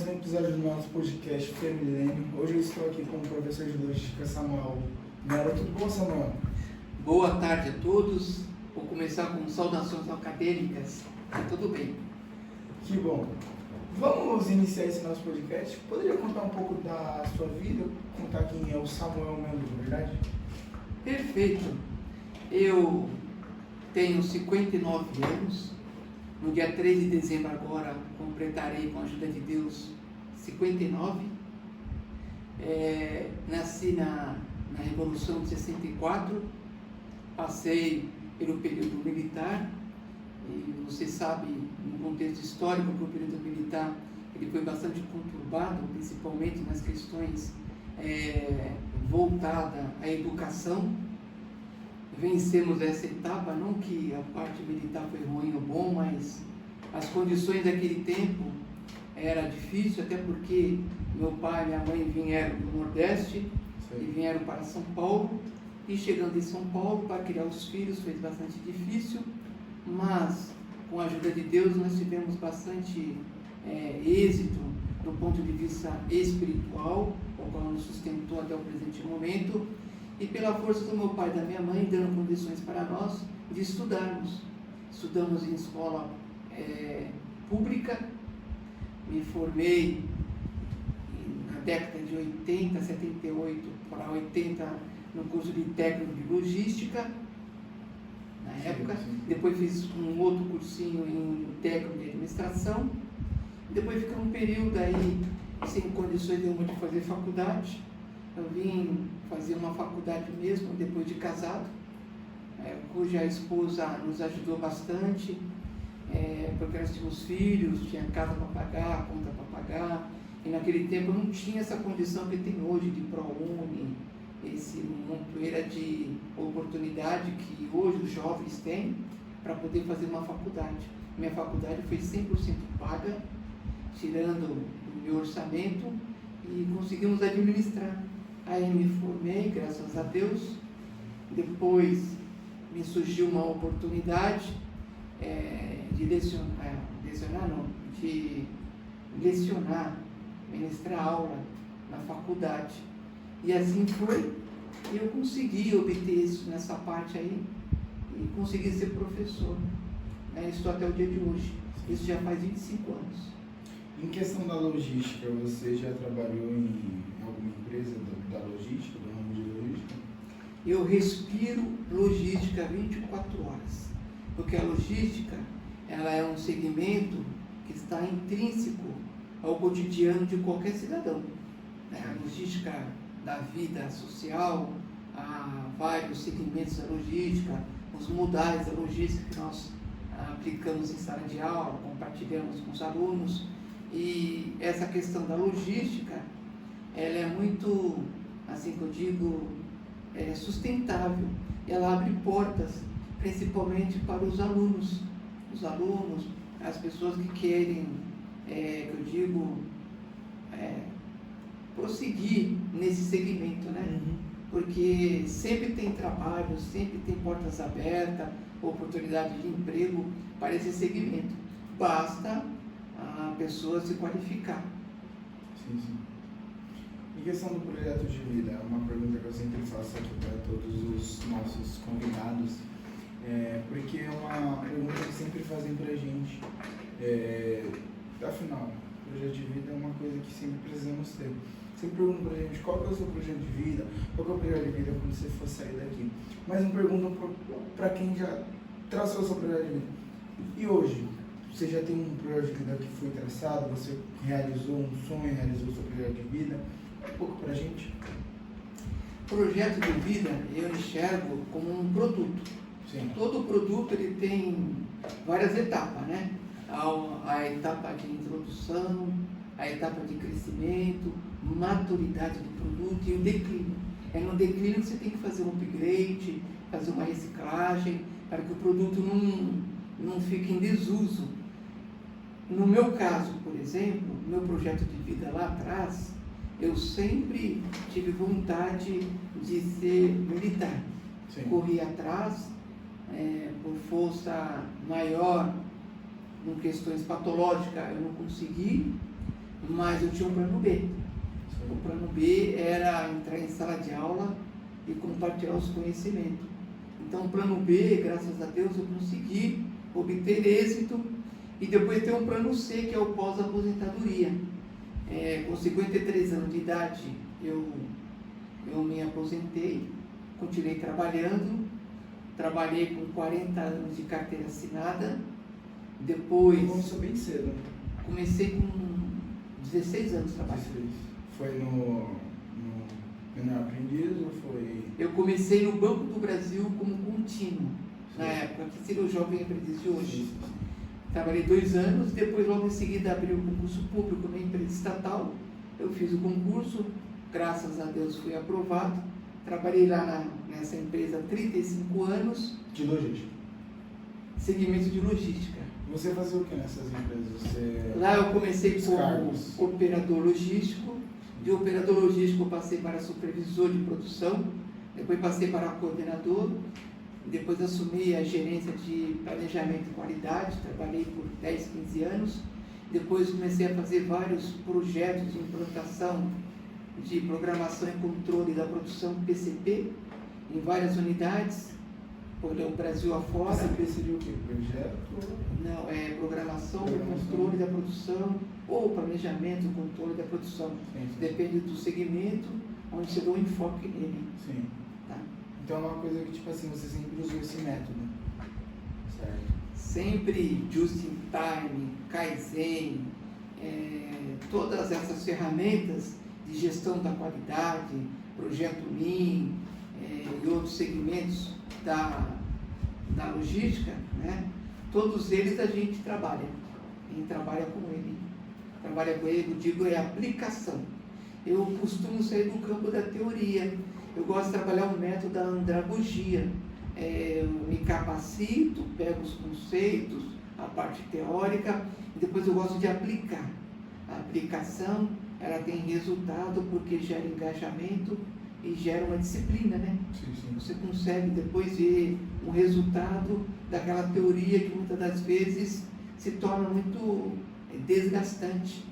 mais um episódio do nosso podcast Femilênio. Hoje eu estou aqui com o professor de logística Samuel Melo. Tudo bom, Samuel? Boa tarde a todos. Vou começar com saudações acadêmicas. Tudo bem. Que bom. Vamos iniciar esse nosso podcast. Poderia contar um pouco da sua vida, contar quem é o Samuel Melo, de verdade? Perfeito. Eu tenho 59 anos. No dia 13 de dezembro agora completarei, com a ajuda de Deus, 59. Nasci na Revolução de 64, passei pelo período militar, e você sabe, no contexto histórico, que o período militar ele foi bastante conturbado, principalmente nas questões voltadas à educação. Vencemos essa etapa, não que a parte militar foi ruim ou bom, mas as condições daquele tempo era difícil, até porque meu pai e minha mãe vieram do Nordeste. Sim. E vieram para São Paulo, e chegando em São Paulo para criar os filhos foi bastante difícil, mas com a ajuda de Deus nós tivemos bastante êxito do ponto de vista espiritual, o qual nos sustentou até o presente momento. E pela força do meu pai e da minha mãe, dando condições para nós de estudarmos. Estudamos em escola pública, me formei na década de 80, 78 para 80 no curso de técnico de logística, na época. Sim. Depois fiz um outro cursinho em técnico de administração. Depois fiquei um período aí sem condições nenhuma de fazer faculdade. Eu vim fazer uma faculdade mesmo, depois de casado, cuja esposa nos ajudou bastante, porque nós tínhamos filhos, tinha casa para pagar, conta para pagar, e naquele tempo não tinha essa condição que tem hoje de ProUni, esse montoeira de oportunidade que hoje os jovens têm para poder fazer uma faculdade. Minha faculdade foi 100% paga, tirando o meu orçamento, e conseguimos administrar. Aí me formei, graças a Deus. Depois me surgiu uma oportunidade de lecionar, ministrar aula na faculdade. E assim foi, e eu consegui obter isso nessa parte aí, e consegui ser professor. Estou até o dia de hoje. Isso já faz 25 anos. Em questão da logística, você já trabalhou em alguma empresa da logística, do ramo de logística? Eu respiro logística 24 horas, porque a logística ela é um segmento que está intrínseco ao cotidiano de qualquer cidadão. A logística da vida social, há vários segmentos da logística, os modais da logística que nós aplicamos em sala de aula, compartilhamos com os alunos. E essa questão da logística, ela é muito, assim que eu digo, sustentável. Ela abre portas, principalmente para os alunos, as pessoas que querem, prosseguir nesse segmento, né? Uhum. Porque sempre tem trabalho, sempre tem portas abertas, oportunidade de emprego para esse segmento. Basta a pessoa se qualificar. Sim. Em questão do projeto de vida, é uma pergunta que eu sempre faço aqui para todos os nossos convidados, porque é uma pergunta que sempre fazem para a gente. Afinal, o projeto de vida é uma coisa que sempre precisamos ter. Sempre perguntam para a gente qual que é o seu projeto de vida, qual que é o projeto de vida quando você for sair daqui. Mas não perguntam para quem já traçou o seu projeto de vida. E hoje? Você já tem um projeto de vida que foi traçado, você realizou um sonho, realizou o seu projeto de vida? Um pouco pra gente. Projeto de vida eu enxergo como um produto. Sim. Todo produto ele tem várias etapas, né? A etapa de introdução, a etapa de crescimento, maturidade do produto e o declínio. No declínio que você tem que fazer um upgrade, fazer uma reciclagem, para que o produto não fique em desuso. No meu caso, por exemplo, meu projeto de vida lá atrás, eu sempre tive vontade de ser militar. Sim. Corri atrás, por força maior, em questões patológicas eu não consegui, mas eu tinha um plano B. O plano B era entrar em sala de aula e compartilhar os conhecimentos. Então, o plano B, graças a Deus, eu consegui obter êxito e depois tem um plano C, que é o pós-aposentadoria. Com 53 anos de idade, eu me aposentei, continuei trabalhando, trabalhei com 40 anos de carteira assinada, depois... Começou bem cedo. Comecei com 16 anos trabalhando. Foi no menor aprendiz ou foi... Eu comecei no Banco do Brasil como contínuo, na época, que seria o jovem aprendiz de hoje. Trabalhei 2 anos, depois logo em seguida abri o concurso público na empresa estatal. Eu fiz o concurso, graças a Deus fui aprovado. Trabalhei lá nessa empresa há 35 anos. De logística? Segmento de logística. Você fazia o que nessas empresas? Lá eu comecei como operador logístico. De operador logístico eu passei para supervisor de produção, depois passei para coordenador, depois assumi a gerência de planejamento e qualidade, trabalhei por 10, 15 anos, depois comecei a fazer vários projetos de implantação de programação e controle da produção PCP em várias unidades, por o Brasil afora. PCP seria o quê? Projeto? Não, é programação e controle da produção, ou planejamento e controle da produção. Sim. Depende do segmento, onde você dá um enfoque nele. Sim. Tá? Então é uma coisa que, tipo assim, você sempre usou esse método. Certo. Sempre just in time, Kaizen, todas essas ferramentas de gestão da qualidade, projeto Lean e outros segmentos da logística, né? Todos eles a gente trabalha com ele. Trabalha com ele, eu digo, é aplicação. Eu costumo sair do campo da teoria. Eu gosto de trabalhar o método da andragogia. Eu me capacito, pego os conceitos, a parte teórica, e depois eu gosto de aplicar. A aplicação, ela tem resultado porque gera engajamento e gera uma disciplina, né? Sim. Você consegue depois ver o resultado daquela teoria que muitas das vezes se torna muito desgastante,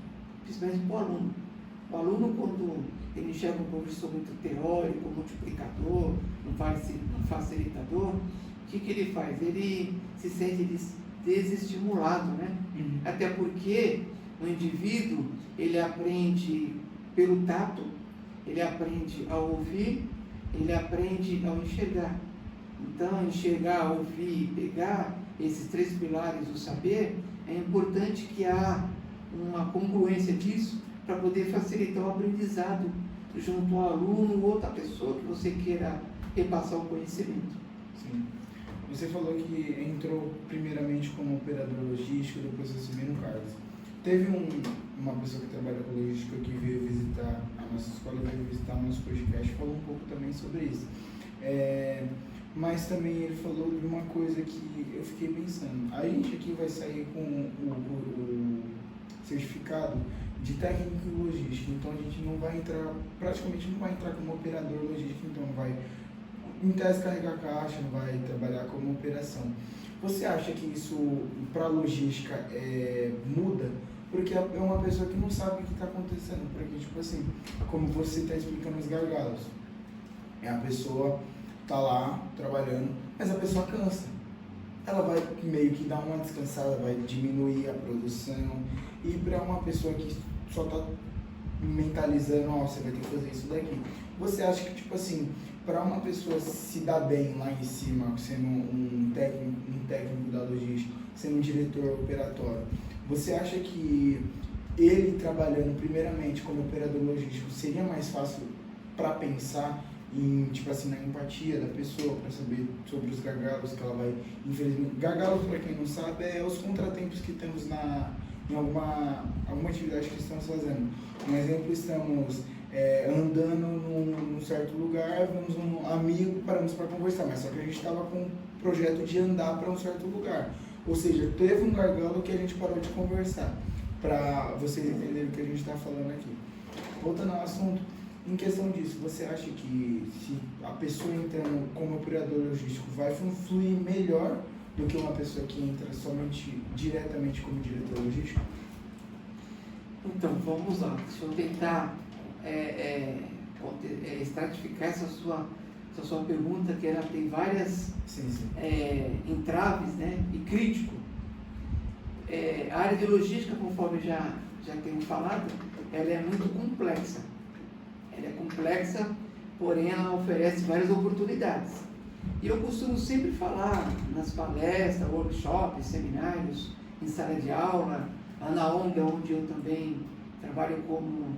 principalmente para o aluno. O aluno, quando ele enxerga um professor muito teórico, multiplicador, um facilitador, o que ele faz? Ele se sente desestimulado, né? Até porque o indivíduo, ele aprende pelo tato, ele aprende a ouvir, ele aprende a enxergar. Então, enxergar, ouvir e pegar, esses 3 pilares do saber, é importante que há uma congruência disso para poder facilitar o aprendizado junto ao aluno ou outra pessoa que você queira repassar o conhecimento. Sim. Você falou que entrou primeiramente como operador logístico, depois assumiu cargos. Teve uma pessoa que trabalha com logística que veio visitar a nossa escola, veio visitar o nosso podcast, falou um pouco também sobre isso. Mas também ele falou de uma coisa que eu fiquei pensando. A gente aqui vai sair com o certificado de técnico em logística, então a gente não vai entrar, praticamente não vai entrar como operador logístico, então não vai, em tese, carregar caixa, não vai trabalhar como operação. Você acha que isso, para logística, muda? Porque é uma pessoa que não sabe o que está acontecendo, porque, tipo assim, como você está explicando os gargalos, a pessoa está lá trabalhando, mas a pessoa cansa. Ela vai meio que dar uma descansada, vai diminuir a produção. E para uma pessoa que só está mentalizando, você vai ter que fazer isso daqui. Você acha que, tipo assim, para uma pessoa se dar bem lá em cima, sendo um técnico da logística, sendo um diretor operatório, você acha que ele trabalhando primeiramente como operador logístico seria mais fácil para pensar em, tipo assim, na empatia da pessoa, para saber sobre os gargalos que ela vai, infelizmente, gargalos, para quem não sabe, é os contratempos que temos em alguma atividade que estamos fazendo. Um exemplo, estamos andando num certo lugar, vemos um amigo, paramos para conversar, mas só que a gente estava com um projeto de andar para um certo lugar. Ou seja, teve um gargalo que a gente parou de conversar, para vocês entenderem o que a gente está falando aqui. Voltando ao assunto, em questão disso, você acha que se a pessoa entrando como operador logístico vai fluir melhor do que uma pessoa que entra somente diretamente como diretor logístico? Então, vamos lá. Deixa eu tentar estratificar essa sua pergunta, que ela tem várias entraves, né? E crítico. A área de logística, conforme já tenho falado, ela é muito complexa. Ela é complexa, porém ela oferece várias oportunidades. E eu costumo sempre falar nas palestras, workshops, seminários, em sala de aula, lá na ONG, onde eu também trabalho como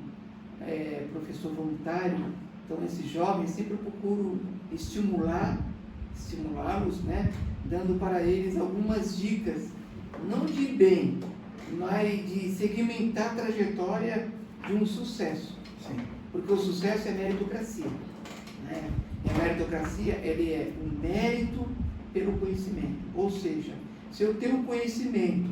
professor voluntário. Então, esses jovens, sempre eu procuro estimulá-los, né, dando para eles algumas dicas, não de bem, mas de segmentar a trajetória de um sucesso. Sim. Porque o sucesso é meritocracia, né? E a meritocracia, ele é o mérito pelo conhecimento. Ou seja, se eu tenho conhecimento,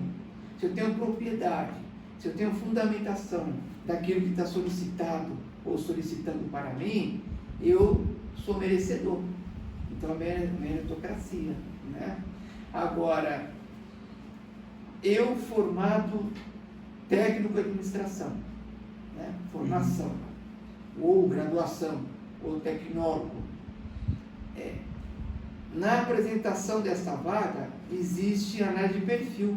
se eu tenho propriedade, se eu tenho fundamentação daquilo que está solicitado ou solicitando para mim, eu sou merecedor. Então, é meritocracia, né? Agora, eu formado técnico de administração, né? Formação, ou graduação, ou tecnólogo. Na apresentação dessa vaga, existe análise de perfil.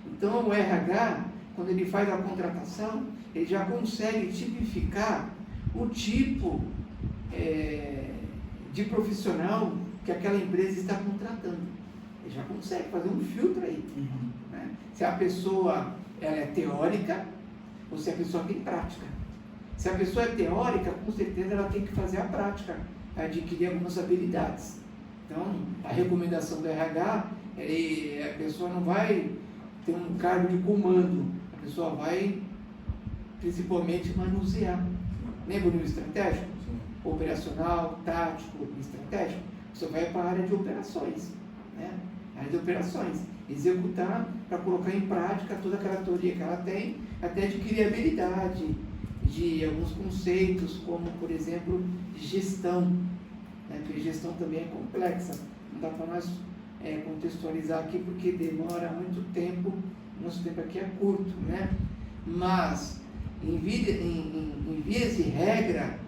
Então, o RH, quando ele faz a contratação, ele já consegue tipificar o tipo de profissional que aquela empresa está contratando. Ele já consegue fazer um filtro aí. Né? Se a pessoa ela é teórica ou se a pessoa tem prática. Se a pessoa é teórica, com certeza ela tem que fazer a prática, adquirir algumas habilidades. Então, a recomendação do RH, a pessoa não vai ter um cargo de comando, a pessoa vai principalmente manusear. Lembra o nível estratégico? Sim. Operacional, tático e estratégico. Você vai para a área de operações, né? A área de operações. Executar para colocar em prática toda aquela teoria que ela tem, até adquirir habilidade de alguns conceitos, como, por exemplo, gestão. Né? Porque gestão também é complexa. Não dá para nós contextualizar aqui, porque demora muito tempo, nosso tempo aqui é curto, né? Mas, em vias de regra,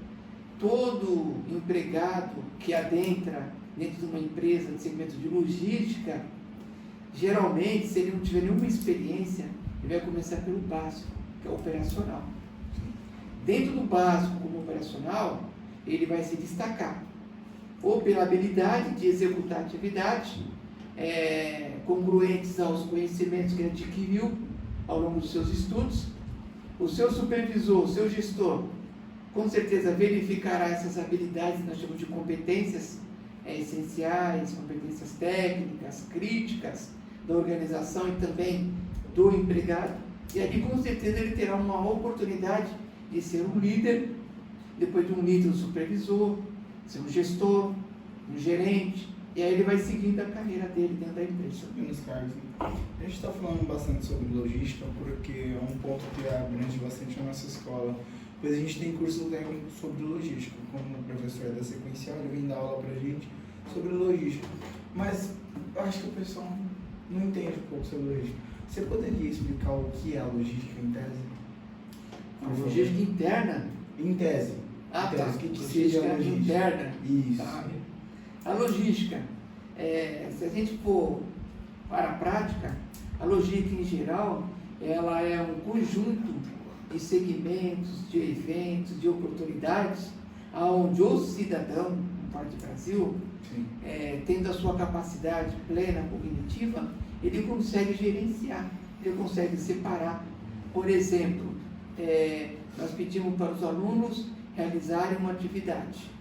todo empregado que adentra dentro de uma empresa de segmento de logística, geralmente, se ele não tiver nenhuma experiência, ele vai começar pelo básico, que é o operacional. Dentro do básico como operacional, ele vai se destacar, ou pela habilidade de executar atividades congruentes aos conhecimentos que ele adquiriu ao longo dos seus estudos. O seu supervisor, o seu gestor, com certeza verificará essas habilidades que nós chamamos de competências essenciais, competências técnicas, críticas da organização e também do empregado. E ali, com certeza, ele terá uma oportunidade de ser um líder, depois de um líder, um supervisor, ser um gestor, um gerente, e aí ele vai seguindo a carreira dele dentro da empresa. Menos cargos. A gente está falando bastante sobre logística porque é um ponto que abrange bastante a nossa escola. Pois a gente tem curso técnico sobre logística, como o professor da sequencial, ele vem dar aula pra gente sobre logística. Mas eu acho que o pessoal não entende um pouco sobre logística. Você poderia explicar o que é a logística em tese? A logística interna? Em tese. Ah, em tese. tá. O que Logística seja a logística? interna. Isso. Tá. A logística, se a gente for para a prática, a logística em geral, ela é um conjunto de segmentos, de eventos, de oportunidades, onde o cidadão, no parte do Brasil, tendo a sua capacidade plena cognitiva, ele consegue gerenciar, ele consegue separar. Por exemplo, nós pedimos para os alunos realizarem uma atividade,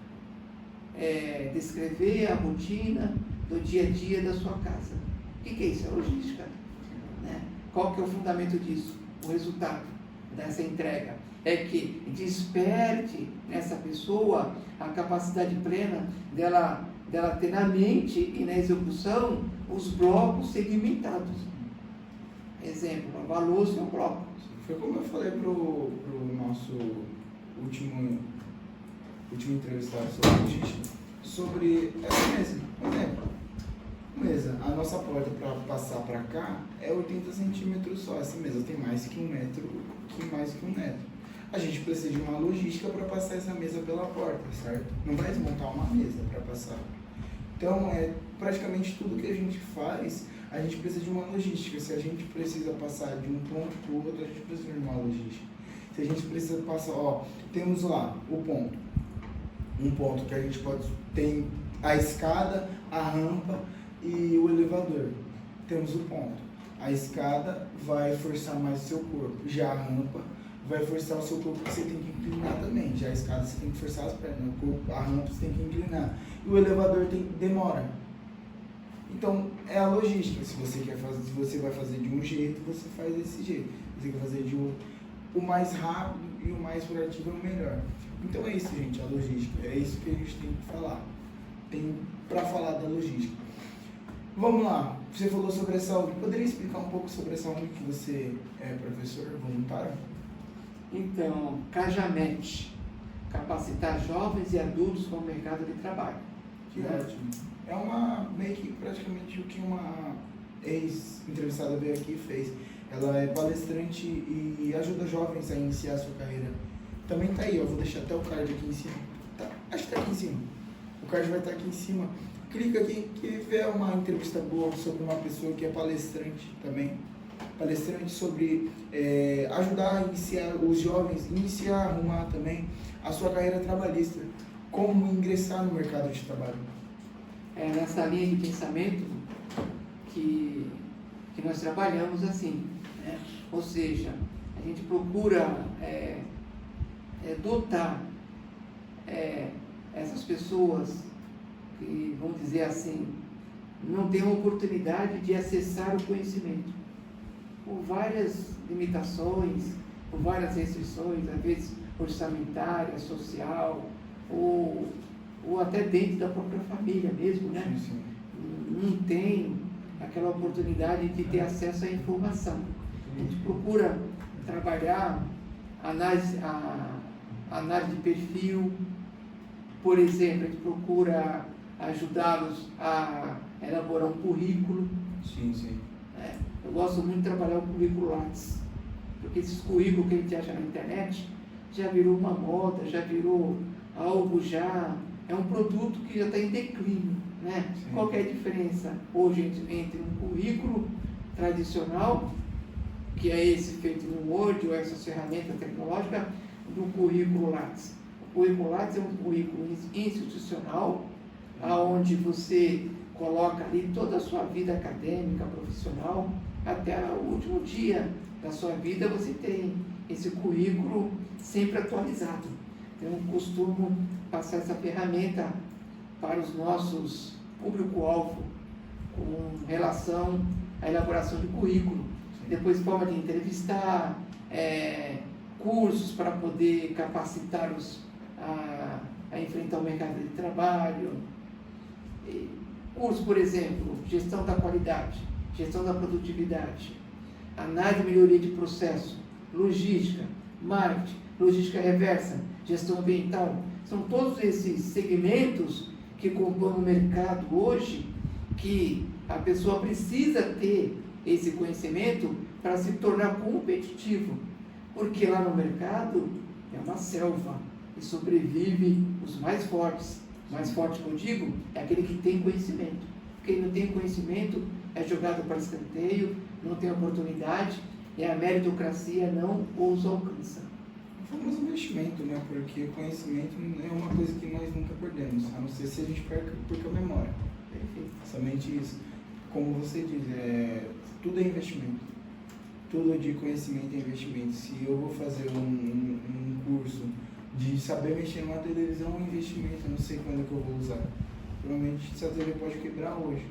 descrever a rotina do dia a dia da sua casa. O que é isso? É logística. Né? Qual que é o fundamento disso? O resultado dessa entrega é que desperte nessa pessoa a capacidade plena dela ter na mente e na execução os blocos segmentados. Exemplo, lavar louça é um bloco. Foi como eu falei pro nosso último entrevistado sobre logística, sobre essa mesa. Por exemplo, mesa, a nossa porta para passar para cá é 80 centímetros só. Essa mesa tem mais que 1,80 m. que mais que um neto. A gente precisa de uma logística para passar essa mesa pela porta, certo? Não vai desmontar uma mesa para passar. Então, praticamente tudo que a gente faz, a gente precisa de uma logística. Se a gente precisa passar de um ponto para o outro, a gente precisa de uma logística. Se a gente precisa passar, temos lá o ponto. Um ponto que a gente tem a escada, a rampa e o elevador. Temos o ponto. A escada vai forçar mais o seu corpo. Já a rampa vai forçar o seu corpo, que você tem que inclinar também. Já a escada você tem que forçar as pernas, a rampa você tem que inclinar. E o elevador demora. Então, é a logística. Se você vai fazer de um jeito, você faz desse jeito. Se você quer fazer de outro, o mais rápido e o mais proativo é o melhor. Então é isso, gente, a logística. É isso que a gente tem que falar. Tem para falar da logística. Vamos lá. Você falou sobre essa ONG. Poderia explicar um pouco sobre essa ONG que você é professor voluntário? Então, Cajamet, capacitar jovens e adultos com o mercado de trabalho. Que ótimo. É meio que praticamente o que uma ex-entrevistada veio aqui e fez. Ela é palestrante e ajuda jovens a iniciar a sua carreira. Também tá aí, vou deixar até o card aqui em cima. Acho que tá aqui em cima. O card vai estar aqui em cima. Clica aqui que vê uma entrevista boa sobre uma pessoa que é palestrante também. Palestrante sobre ajudar a iniciar os jovens, arrumar também a sua carreira trabalhista. Como ingressar no mercado de trabalho. É nessa linha de pensamento que nós trabalhamos assim, né? Ou seja, a gente procura dotar essas pessoas que, vamos dizer assim, não têm oportunidade de acessar o conhecimento por várias limitações, por várias restrições, às vezes orçamentária, social, ou até dentro da própria família mesmo, né? Sim, sim. Não tem aquela oportunidade de ter acesso à informação. A gente procura trabalhar a análise de perfil, por exemplo, a gente procura ajudá-los a elaborar um currículo. Sim, sim. Eu gosto muito de trabalhar o currículo Lattes, porque esses currículos que a gente acha na internet já virou uma moda, já virou algo é um produto que já está em declínio, né? Qual que é a diferença hoje entre um currículo tradicional, que é esse feito no Word ou essas ferramentas tecnológicas, do currículo Lattes? O currículo Lattes é um currículo institucional, onde você coloca ali toda a sua vida acadêmica, profissional, até o último dia da sua vida você tem esse currículo sempre atualizado. Então, eu costumo passar essa ferramenta para os nossos público-alvo com relação à elaboração de currículo. Depois, forma de entrevistar, cursos para poder capacitá-los a enfrentar o mercado de trabalho. Cursos, por exemplo, gestão da qualidade, gestão da produtividade, análise e melhoria de processo, logística, marketing, logística reversa, gestão ambiental. São todos esses segmentos que compõem o mercado hoje, que a pessoa precisa ter esse conhecimento para se tornar competitivo, porque lá no mercado é uma selva e sobrevive os mais fortes. Mais forte que eu digo é aquele que tem conhecimento. Quem não tem conhecimento é jogado para escanteio, não tem oportunidade, e a meritocracia não os alcança. O famoso investimento, né? Porque conhecimento é uma coisa que nós nunca perdemos, a não ser se a gente perca a memória. Perfeito. Somente isso. Como você diz, tudo é investimento. Tudo de conhecimento é investimento. Se eu vou fazer um curso de saber mexer numa televisão, é um investimento, eu não sei quando que eu vou usar. Provavelmente essa TV pode quebrar hoje.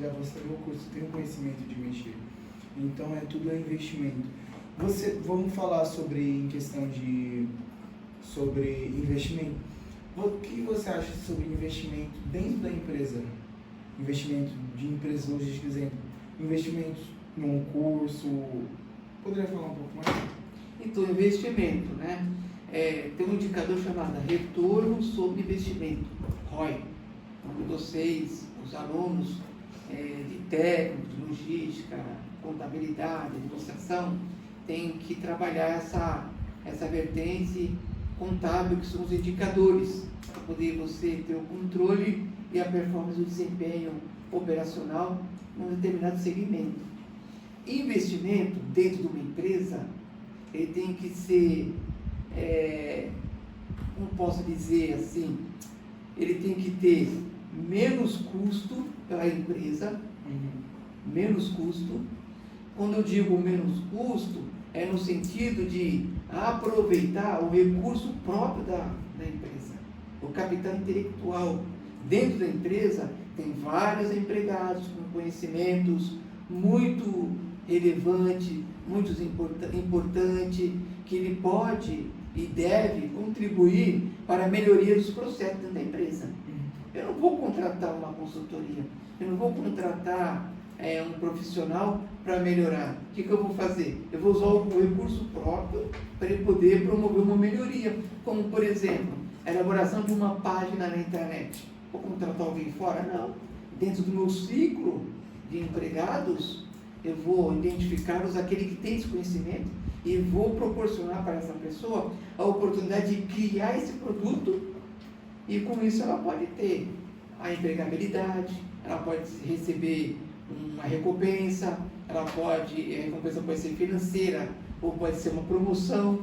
Já vou saber o curso, tenho conhecimento de mexer. Então tudo é investimento. Vamos falar sobre investimento. O que você acha sobre investimento dentro da empresa? Investimento de empresas logísticas, exemplo, investimentos num curso. Poderia falar um pouco mais? Então, investimento, né? Tem um indicador chamado retorno sobre investimento, ROI. Onde vocês, os alunos de técnicos, de logística, contabilidade, administração, tem que trabalhar essa vertente contábil, que são os indicadores, para poder você ter o controle e a performance do desempenho operacional num determinado segmento. Investimento dentro de uma empresa, ele tem que ser, como posso dizer assim, ele tem que ter menos custo para a empresa, menos custo. Quando eu digo menos custo, é no sentido de aproveitar o recurso próprio da empresa, o capital intelectual. Dentro da empresa tem vários empregados com conhecimentos muito relevantes, muito importante, que ele pode e deve contribuir para a melhoria dos processos dentro da empresa. Eu não vou contratar uma consultoria, eu não vou contratar um profissional para melhorar. O que eu vou fazer? Eu vou usar o recurso próprio para ele poder promover uma melhoria, como, por exemplo, a elaboração de uma página na internet. Vou contratar alguém fora? Não. Dentro do meu ciclo de empregados, eu vou identificar aquele que tem esse conhecimento e vou proporcionar para essa pessoa a oportunidade de criar esse produto, e com isso ela pode ter a empregabilidade, ela pode receber uma recompensa, a recompensa pode ser financeira ou pode ser uma promoção.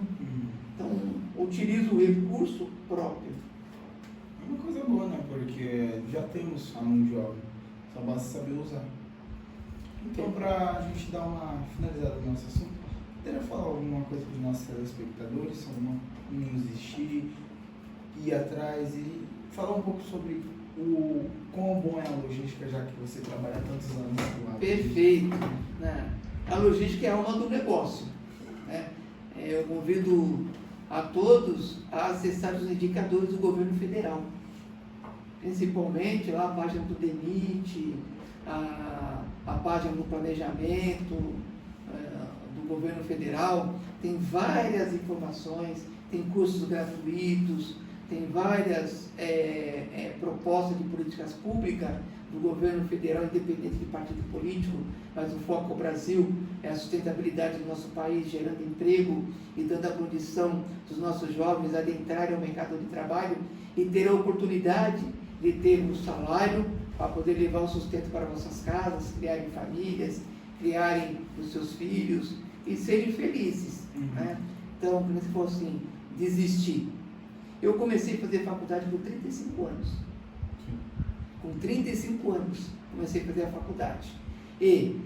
Então, utiliza o recurso próprio. É uma coisa boa, né? Porque já temos a mão de obra, só basta saber usar. Então, para a gente dar uma finalizada no nosso assunto, poderia falar alguma coisa para os nossos telespectadores, alguma não existir, ir atrás e falar um pouco sobre o quão bom é a logística, já que você trabalha há tantos anos lá. Perfeito. A logística é a alma do negócio, né? Eu convido a todos a acessar os indicadores do governo federal, principalmente lá a página do DENIT, a página do planejamento do governo federal. Tem várias informações, tem cursos gratuitos, tem várias propostas de políticas públicas do governo federal, independente de partido político, mas o foco do Brasil é a sustentabilidade do nosso país, gerando emprego e dando a condição dos nossos jovens adentrarem ao mercado de trabalho e ter a oportunidade de ter um salário para poder levar o sustento para vossas casas, criarem famílias, criarem os seus filhos e serem felizes. Né? Então, como se fosse assim, desistir. Eu comecei a fazer faculdade com 35 anos. Com 35 anos comecei a fazer a faculdade. E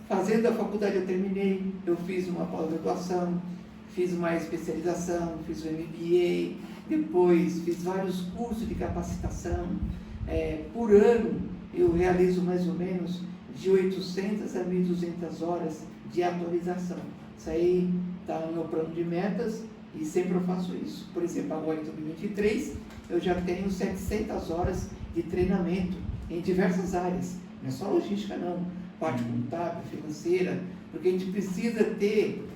fazendo a faculdade eu terminei, eu fiz uma pós-graduação, fiz uma especialização, fiz o MBA, depois fiz vários cursos de capacitação. Por ano eu realizo mais ou menos de 800 a 1.200 horas de atualização. Isso aí está no meu plano de metas e sempre eu faço isso. Por exemplo, agora em 2023 eu já tenho 700 horas de treinamento em diversas áreas, não é só logística não, parte contábil, financeira, porque a gente precisa ter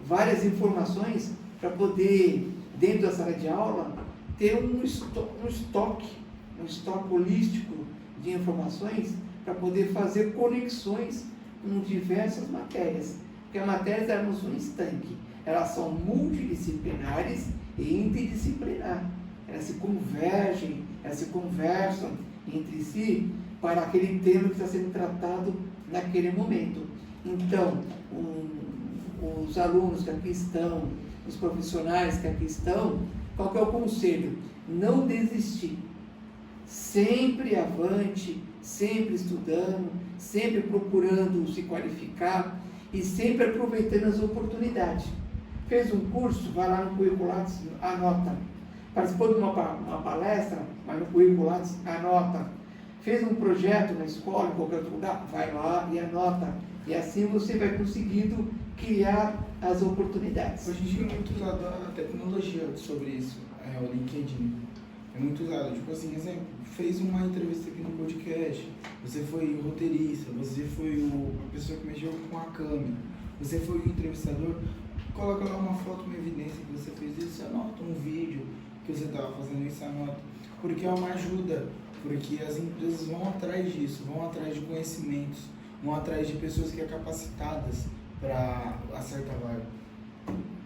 várias informações para poder, dentro da sala de aula, ter um estoque holístico de informações para poder fazer conexões com diversas matérias, porque as matérias elas não são estanque, elas são multidisciplinares e interdisciplinares. Elas se convergem, elas se conversam entre si para aquele tema que está sendo tratado naquele momento. Então, os alunos que aqui estão, os profissionais que aqui estão, qual que é o conselho? Não desistir. Sempre avante, sempre estudando, sempre procurando se qualificar e sempre aproveitando as oportunidades. Fez um curso, vai lá no Curriculares, anota. Participou de uma palestra, vai no Curriculares, anota. Fez um projeto na escola, em qualquer outro lugar, vai lá e anota. E assim você vai conseguindo criar as oportunidades. Hoje em dia é muito usado a tecnologia sobre isso, o LinkedIn. É muito usado. Tipo assim, exemplo, fez uma entrevista aqui no podcast, você foi o roteirista, você foi a pessoa que mexeu com a câmera, você foi o entrevistador, coloca lá uma foto, uma evidência que você fez isso, você anota um vídeo que você estava fazendo isso, anota. Porque é uma ajuda, porque as empresas vão atrás disso, vão atrás de conhecimentos. vão atrás de pessoas que são capacitadas para acertar vaga,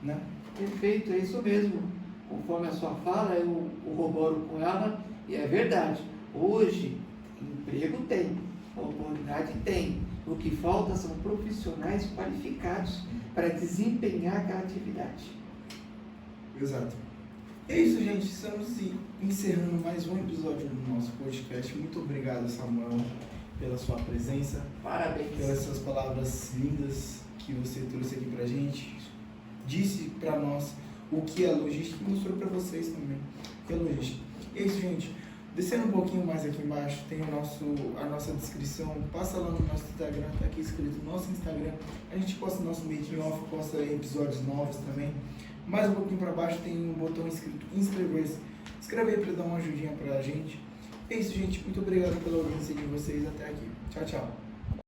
né? Perfeito, é isso mesmo. Conforme a sua fala, eu corroboro com ela e é verdade. Hoje, emprego tem, oportunidade tem. O que falta são profissionais qualificados para desempenhar aquela atividade. Exato. É isso, gente. Estamos encerrando mais um episódio do nosso podcast. Muito obrigado, Samuel, pela sua presença. Parabéns. Pelas suas palavras lindas que você trouxe aqui pra gente. Disse pra nós o que é logística e mostrou pra vocês também o que é logística. É isso, gente. Descendo um pouquinho mais aqui embaixo, tem a nossa descrição. Passa lá no nosso Instagram, tá aqui escrito nosso Instagram. A gente posta nosso making off, posta episódios novos também. Mais um pouquinho para baixo tem um botão escrito inscrever-se. Escreve aí para dar uma ajudinha pra gente. É isso, gente. Muito obrigado pela audiência de vocês até aqui. Tchau, tchau.